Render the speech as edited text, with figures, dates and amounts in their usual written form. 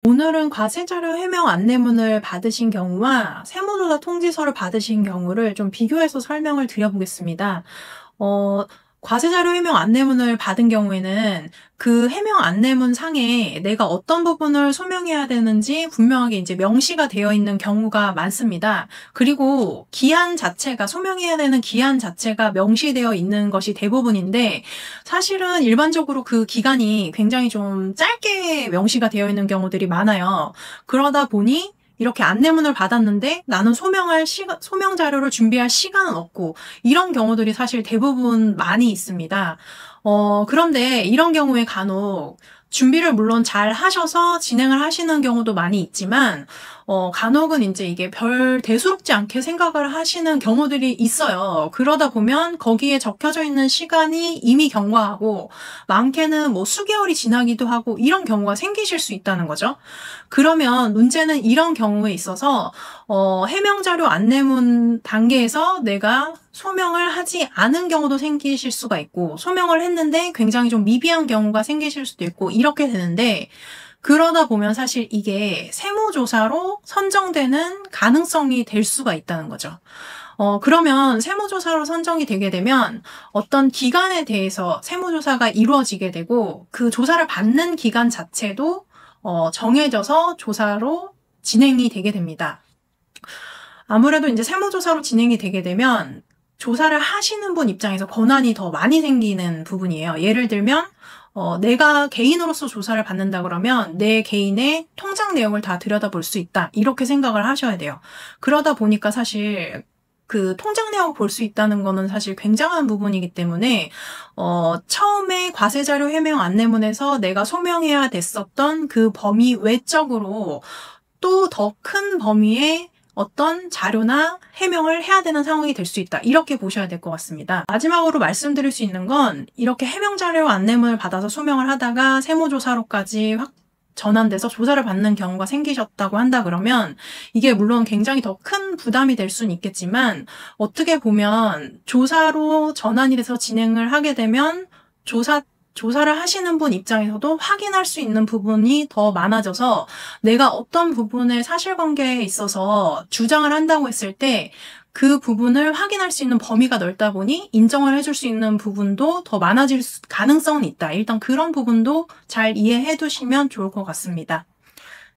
오늘은 과세자료 해명 안내문을 받으신 경우와 세무조사 통지서를 받으신 경우를 좀 비교해서 설명을 드려보겠습니다. 과세자료 해명 안내문을 받은 경우에는 그 해명 안내문 상에 내가 어떤 부분을 소명해야 되는지 분명하게 이제 명시가 되어 있는 경우가 많습니다. 그리고 기한 자체가, 소명해야 되는 기한 자체가 명시되어 있는 것이 대부분인데, 사실은 일반적으로 그 기간이 굉장히 좀 짧게 명시가 되어 있는 경우들이 많아요. 그러다 보니 이렇게 안내문을 받았는데 나는 소명 자료를 준비할 시간은 없고, 이런 경우들이 사실 대부분 많이 있습니다. 그런데 이런 경우에 간혹 준비를 물론 잘 하셔서 진행을 하시는 경우도 많이 있지만, 간혹은 이제 이게 별 대수롭지 않게 생각을 하시는 경우들이 있어요. 그러다 보면 거기에 적혀져 있는 시간이 이미 경과하고, 많게는 뭐 수개월이 지나기도 하고, 이런 경우가 생기실 수 있다는 거죠. 그러면 문제는 이런 경우에 있어서, 해명자료 안내문 단계에서 내가 소명을 하지 않은 경우도 생기실 수가 있고, 소명을 했는데 굉장히 좀 미비한 경우가 생기실 수도 있고, 이렇게 되는데, 그러다 보면 사실 이게 세무조사로 선정되는 가능성이 될 수가 있다는 거죠. 그러면 세무조사로 선정이 되게 되면 어떤 기간에 대해서 세무조사가 이루어지게 되고, 그 조사를 받는 기간 자체도 정해져서 조사로 진행이 되게 됩니다. 아무래도 이제 세무조사로 진행이 되게 되면 조사를 하시는 분 입장에서 권한이 더 많이 생기는 부분이에요. 예를 들면 내가 개인으로서 조사를 받는다 그러면 내 개인의 통장 내역을 다 들여다볼 수 있다, 이렇게 생각을 하셔야 돼요. 그러다 보니까 사실 그 통장 내역 볼 수 있다는 거는 사실 굉장한 부분이기 때문에 처음에 과세자료 해명 안내문에서 내가 소명해야 됐었던 그 범위 외적으로 또 더 큰 범위의 어떤 자료나 해명을 해야 되는 상황이 될 수 있다, 이렇게 보셔야 될 것 같습니다. 마지막으로 말씀드릴 수 있는 건, 이렇게 해명 자료 안내문을 받아서 소명을 하다가 세무조사로까지 전환돼서 조사를 받는 경우가 생기셨다고 한다 그러면, 이게 물론 굉장히 더 큰 부담이 될 수는 있겠지만, 어떻게 보면 조사로 전환이 돼서 진행을 하게 되면 조사를 하시는 분 입장에서도 확인할 수 있는 부분이 더 많아져서, 내가 어떤 부분의 사실관계에 있어서 주장을 한다고 했을 때 그 부분을 확인할 수 있는 범위가 넓다 보니 인정을 해줄 수 있는 부분도 더 많아질 가능성은 있다. 일단 그런 부분도 잘 이해해 두시면 좋을 것 같습니다.